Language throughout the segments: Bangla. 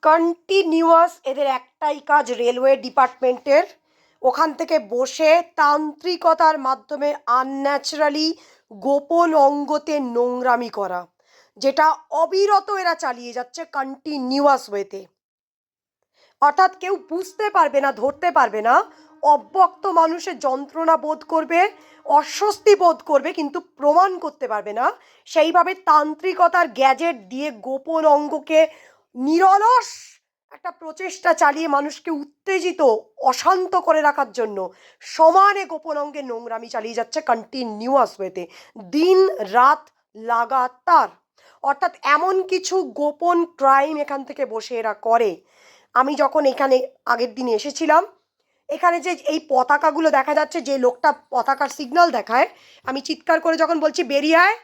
কন্টিনিউয়াস এদের একটাই কাজ রেলওয়ে ডিপার্টমেন্টের, ওখান থেকে বসে তান্ত্রিকতার মাধ্যমে আনন্যাচারালি গোপন অঙ্গতে নোংরামি করা, যেটা অবিরত এরা চালিয়ে যাচ্ছে কন্টিনিউয়াস ওয়েতে। অর্থাৎ কেউ বুঝতে পারবে না, ধরতে পারবে না, অব্যক্ত মানুষের যন্ত্রণা বোধ করবে, অস্বস্তি বোধ করবে, কিন্তু প্রমাণ করতে পারবে না। সেইভাবে তান্ত্রিকতার গ্যাজেট দিয়ে গোপন অঙ্গকে নিরলস একটা প্রচেষ্টা চালিয়ে মানুষকে উত্তেজিত, অশান্ত করে রাখার জন্য সমানে গোপন অঙ্গে নোংরামি চালিয়ে যাচ্ছে কন্টিনিউয়াস ওয়েতে, দিন রাত লাগাতার। অর্থাৎ এমন কিছু গোপন ক্রাইম এখান থেকে বসে এরা করে। আমি যখন এখানে আগের দিনে এসেছিলাম, এখানে যে এই পতাকাগুলো দেখা যাচ্ছে, যে লোকটা পতাকার সিগন্যাল দেখায়, আমি চিৎকার করে যখন বলছি বেরিয়ে আয়,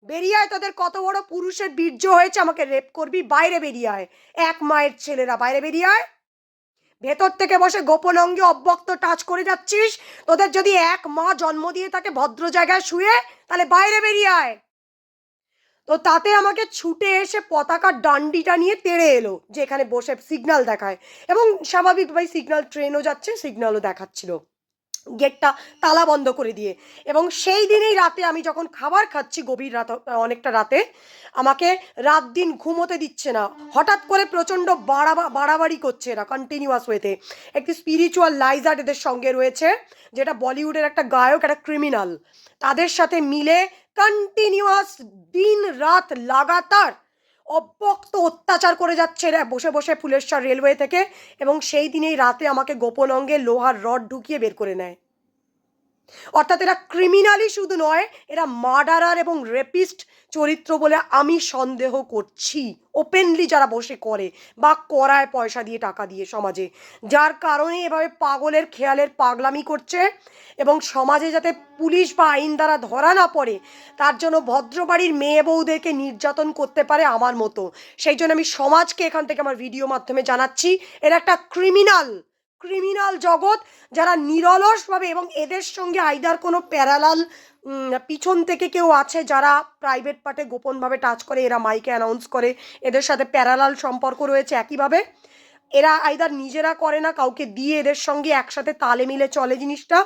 বেরিয়ে আয়, তোদের কত বড় পুরুষের বীর্য হয়েছে, আমাকে রেপ করবি, বাইরে বেরিয়ে আয়, এক মায়ের ছেলেরা বাইরে বেরিয়ে আয়। ভেতর থেকে বসে গোপন অঙ্গে অব্যক্ত টাচ করে যাচ্ছিস, তোদের যদি এক মা জন্ম দিয়ে থাকে ভদ্র জায়গায় শুয়ে, তাহলে বাইরে বেরিয়ে আয়। তো তাতে আমাকে ছুটে এসে পতাকার ডান্ডিটা নিয়ে তেড়ে এলো, যে এখানে বসে সিগন্যাল দেখায়, এবং স্বাভাবিকভাবে সিগন্যাল, ট্রেনও যাচ্ছে, সিগন্যালও দেখাচ্ছিল, গেটটা তালা বন্ধ করে দিয়ে। এবং সেই দিনেই রাতে আমি যখন খাবার খাচ্ছি, গভীর রাত, অনেকটা রাতে, আমাকে রাত দিন ঘুমোতে দিচ্ছে না, হঠাৎ করে প্রচণ্ড বাড়াবাড়ি করছে এরা কন্টিনিউয়াস ওয়েতে। একটি স্পিরিচুয়াল লাইজার্ড এদের সঙ্গে রয়েছে, যেটা বলিউডের একটা গায়ক, একটা ক্রিমিনাল, তাদের সাথে মিলে কন্টিনিউয়াস দিন রাত লাগাতার অব্যক্ত অত্যাচার করে যাচ্ছে এরা বসে বসে ফুলেশ্বর রেলওয়ে থেকে। এবং সেই দিনেই রাতে আমাকে গোপন অঙ্গে লোহার রড ঢুকিয়ে বের করে নেয়। অর্থাৎ এরা ক্রিমিনালই শুধু নয়, এরা মার্ডারার এবং রেপিস্ট চরিত্র বলে আমি সন্দেহ করছি, ওপেনলি যারা বসে করে বা করায় পয়সা দিয়ে, টাকা দিয়ে সমাজে, যার কারণে এভাবে পাগলের খেয়ালের পাগলামি করছে। এবং সমাজে যাতে পুলিশ বা আইন দ্বারা ধরা না পড়ে, তার জন্য ভদ্রবাড়ির মেয়ে বউদেরকে নির্যাতন করতে পারে আমার মতো। সেই জন্য আমি সমাজকে এখান থেকে আমার ভিডিও মাধ্যমে জানাচ্ছি, এরা একটা ক্রিমিনাল জগৎ, যারা নিরলসভাবে, এবং এদের সঙ্গে আইদার কোনো প্যারালাল পিছন থেকে কেউ আছে যারা প্রাইভেট পার্টে গোপনভাবে টাচ করে, এরা মাইকে অ্যানাউন্স করে, এদের সাথে প্যারালাল সম্পর্ক রয়েছে। একইভাবে এরা আইদার নিজেরা করে না, কাউকে দিয়ে এদের সঙ্গে একসাথে তালে মিলে চলে জিনিসটা,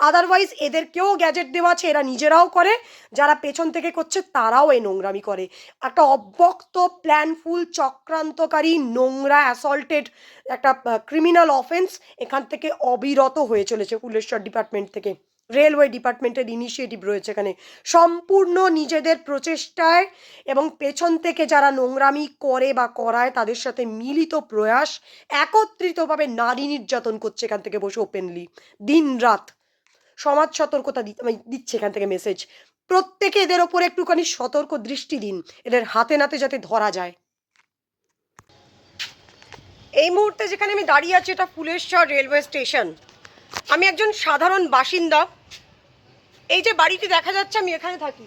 আদারওয়াইজ এদেরকেও গ্যাজেট দেওয়া আছে, এরা নিজেরাও করে, যারা পেছন থেকে করছে তারাও এই নোংরামি করে। একটা অব্যক্ত প্ল্যানফুল চক্রান্তকারী নোংরা অ্যাসল্টেড একটা ক্রিমিনাল অফেন্স এখান থেকে অবিরত হয়ে চলেছে ফুলেশ্বর ডিপার্টমেন্ট থেকে। রেলওয়ে ডিপার্টমেন্টের ইনিশিয়েটিভ রয়েছে এখানে, সম্পূর্ণ নিজেদের প্রচেষ্টায়, এবং পেছন থেকে যারা নোংরামি করে বা করায় তাদের সাথে মিলিত প্রয়াস, একত্রিতভাবে নারী নির্যাতন করছে এখান থেকে বসে ওপেনলি দিন রাত। সমাজ সতর্কতা দিচ্ছে এখান থেকে মেসেজ, প্রত্যেকে এদের ওপরে একটুখানি সতর্ক দৃষ্টি দিন, এদের হাতে নাতে যাতে ধরা যায়। এই মুহূর্তে যেখানে আমি দাঁড়িয়ে আছি, এটা ফুলেশ্বর রেলওয়ে স্টেশন। আমি একজন সাধারণ বাসিন্দা। এই যে বাড়িটি দেখা যাচ্ছে, আমি এখানে থাকি।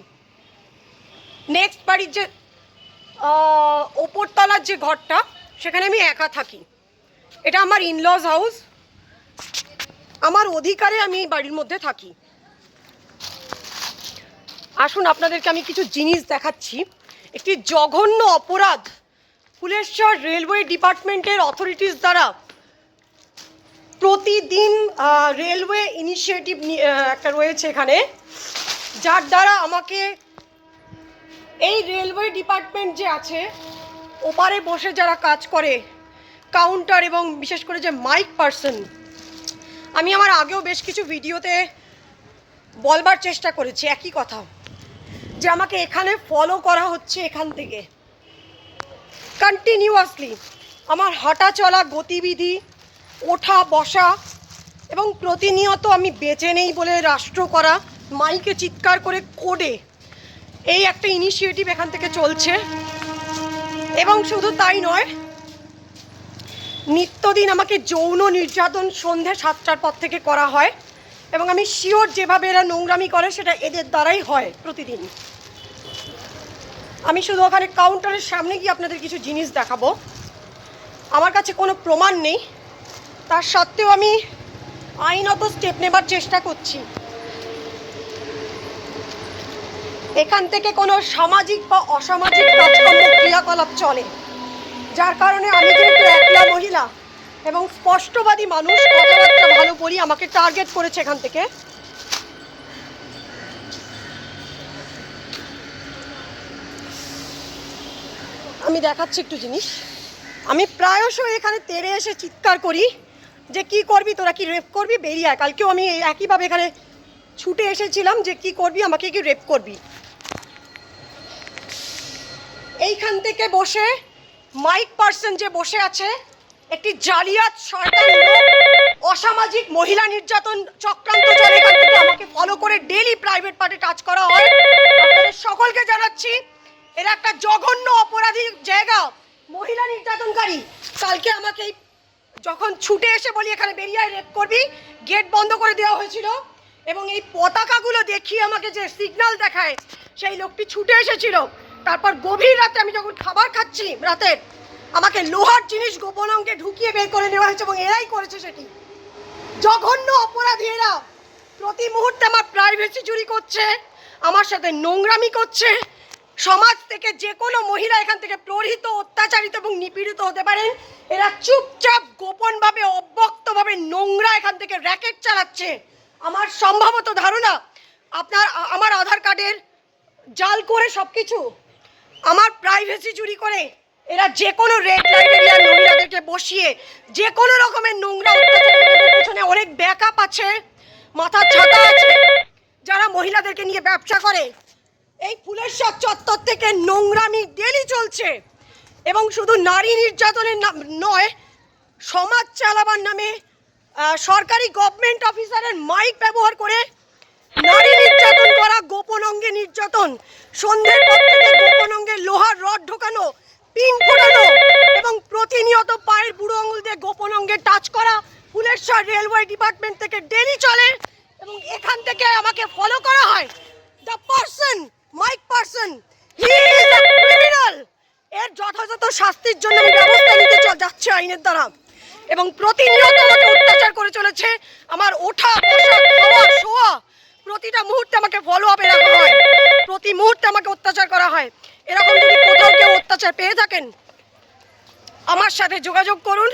নেক্সট বাড়ির যে ওপরতলার যে ঘরটা, সেখানে আমি একা থাকি। এটা আমার ইনলজ হাউস, আমার অধিকারে আমি এই বাড়ির মধ্যে থাকি। আসুন আপনাদেরকে আমি কিছু জিনিস দেখাচ্ছি। একটি জঘন্য অপরাধ ফুলেশ্বর রেলওয়ে ডিপার্টমেন্টের অথরিটিস দ্বারা প্রতিদিন রেলওয়ে ইনিশিয়েটিভ একটা রয়েছে এখানে, যার দ্বারা আমাকে এই রেলওয়ে ডিপার্টমেন্ট যে আছে, ওপারে বসে যারা কাজ করে কাউন্টার, এবং বিশেষ করে যে মাইক পার্সন, আমি আমার আগেও বেশ কিছু ভিডিওতে বলবার চেষ্টা করেছি একই কথা, যে আমাকে এখানে ফলো করা হচ্ছে এখান থেকে কন্টিনিউয়াসলি। আমার হাঁটা চলা গতিবিধি, ওঠা বসা, এবং প্রতিনিয়ত আমি বেঁচে নেই বলে রাষ্ট্র করা, মাইকে চিৎকার করে কোডে, এই একটা ইনিশিয়েটিভ এখান থেকে চলছে। এবং শুধু তাই নয়, নিত্যদিন আমাকে যৌন নির্যাতন সন্ধে 7টার পর থেকে করা হয়, এবং আমি শিওর যেভাবে এরা নোংরামি করে সেটা এদের দ্বারাই হয় প্রতিদিন। আমি শুধু ওখানে কাউন্টারের সামনে গিয়ে আপনাদের কিছু জিনিস দেখাবো। আমার কাছে কোনো প্রমাণ নেই, তার সত্ত্বেও আমি আইনত স্টেপ নেবার চেষ্টা করছি। এখান থেকে কোনো সামাজিক বা অসামাজিক কাজকর্ম ক্রিয়াকলাপ চলে, যার কারণে আমি যেহেতু একলা মহিলা এবং স্পষ্টবাদী মানুষ, কথাবার্তা ভালো বলি, আমাকে টার্গেট করেছে এখান থেকে। আমি দেখাচ্ছি একটু জিনিস। আমি প্রায়শই এখানে তেড়ে এসে চিৎকার করি যে কি করবি তোরা, কি রেপ করবি, বেরিয়ে আয়। কালকেও আমি একইভাবে এখানে ছুটে এসেছিলাম যে কি করবি, আমাকে কি রেপ করবি। এইখান থেকে বসে মাইক পার্সন যে বসে আছে, একটি জালিয়াত সরকার লোক, অসামাজিক মহিলা নির্যাতন চক্রান্ত চলে। এখান থেকে আমাকে ফলো করে ডেইলি প্রাইভেট পার্টে টাচ করা হয়। আপনাদের সকলকে জানাচ্ছি এরা একটা জঘন্য অপরাধী জায়গা, মহিলা নির্যাতনকারী। কালকে আমাকে যখন ছুটে এসে বলি এখানে বেরিয়ে রেপ করবি, গেট বন্ধ করে দেওয়া হয়েছিল এবং এই পতাকাগুলো দেখিয়ে আমাকে যে সিগন্যাল দেখায়, সেই লোকটি ছুটে এসেছিল। তারপর গভীর রাতে আমি যখন খাবার খাচ্ছি রাতের, আমাকে লোহার জিনিস গোপন অঙ্গে ঢুকিয়ে বের করে নেওয়া হয়েছে এবং এরাই করেছে সেটি। জঘন্য অপরাধী এরা। প্রতি মুহূর্তে আমার প্রাইভেসি চুরি করছে, আমার সাথে নোংরামি করছে। সমাজ থেকে যে কোনো মহিলা এখান থেকে প্রহৃত, অত্যাচারিত এবং নিপীড়িত হতে পারেন। এরা চুপচাপ গোপনভাবে অব্যক্তভাবে নোংরা এখান থেকে র্যাকেট চালাচ্ছে। আমার সম্ভবত ধারণা আমার আধার কার্ডের জাল করে সব কিছু, আমার প্রাইভেসি চুরি করে এরা যে কোনো রেড লাইট এরিয়ার মহিলাদেরকে বসিয়ে যে কোনো রকমের নোংরা অত্যাচারের পেছনে অনেক ব্যাকআপ আছে, মাথার ছাতা আছে যারা মহিলাদেরকে নিয়ে ব্যবসা করে। এই ফুলেশ্বর চত্বর থেকে নোংরামি ডেলি চলছে এবং শুধু নারী নির্যাতনের নয়, সমাজ চালাবার নামে সরকারি গভর্নমেন্ট অফিসারের মাইক ব্যবহার করে নারী নির্যাতন করা, গোপন অঙ্গে নির্যাতন, সন্ধ্যের পর থেকে গোপন অঙ্গে লোহার রড ঢোকানো, পিন ফোটানো এবং প্রতিনিয়ত পায়ের বুড়ো আঙুল দিয়ে গোপন অঙ্গে টাচ করা ফুলেশ্বর রেলওয়ে ডিপার্টমেন্ট থেকে ডেলি চলে এবং এখান থেকে আমাকে ফলো করা হয়। The person, Mike person, he is a criminal. এর যথাযথ শাস্তির জন্য আমি ব্যবস্থা নিতে যাচ্ছি আইনের দ্বারা। এবং প্রতিনিয়ত আমাকে অত্যাচার করে চলেছে। আমার ওঠা, বসা, খাওয়া, শোয়া, প্রতিটা মুহূর্তে আমাকে ফলো আপে রাখা হয়, প্রতি মুহূর্তে আমাকে অত্যাচার করা হয়। এরকম যদি কোথাও কেউ অত্যাচার পেয়ে থাকেন আমার সাথে যোগাযোগ করুন।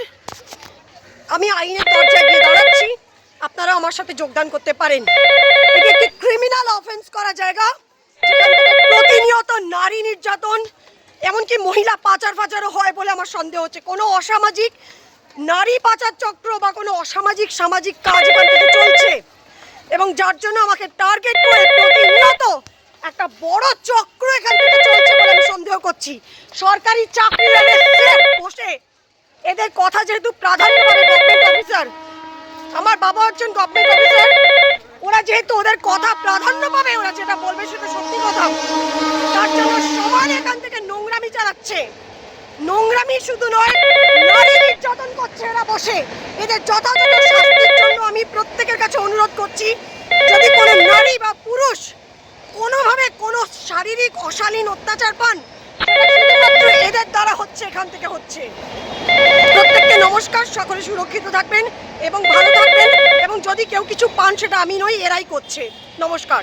আমি আইনের দরজায় গিয়ে দাঁড়াচ্ছি, আপনারা আমার সাথে যোগদান করতে পারেন। এটি একটি ক্রিমিনাল অফেন্স করা জায়গা, যেখান থেকে প্রতিনিয়ত নারী নির্যাতন, এমনকি মহিলা পাচারও হয় বলে আমার সন্দেহ হচ্ছে। কোনো অসামাজিক নারী পাচার চক্র বা কোনো অসামাজিক সামাজিক কাজ এখান থেকে চলছে এবং যার জন্য আমাকে টার্গেট করে প্রতিনিয়ত একটা বড় চক্র এখান থেকে চলছে বলে আমি সন্দেহ করছি। সরকারি চাকরিরা বসে এদের কথা যেহেতু প্রাধান্য পাবে গভর্নমেন্ট অফিসার, আমার বাবা হচ্ছেন গভর্নমেন্ট অফিসার, ওরা যেহেতু ওদের কথা প্রাধান্য পাবে, ওরা যেটা বলবে সেটা সত্যি কথা, তার জন্য সবাই এখান থেকে নোংরামি চালাচ্ছে। নোংরামি শুধু নয়, নারী নির্যাতন করছে এরা বসে। এদের যথাযথ শাস্তির জন্য আমি প্রত্যেকের কাছে অনুরোধ করছি, যদি কোনো নারী বা পুরুষ কোনোভাবে কোনো শারীরিক অশালীন অত্যাচার পান, শুধুমাত্র এদের দ্বারা হচ্ছে, এখান থেকে হচ্ছে। প্রত্যেককে নমস্কার, সকলে সুরক্ষিত থাকবেন এবং ভালো থাকবেন। এবং যদি কেউ কিছু পান সেটা আমি নই, এরাই করছে। নমস্কার।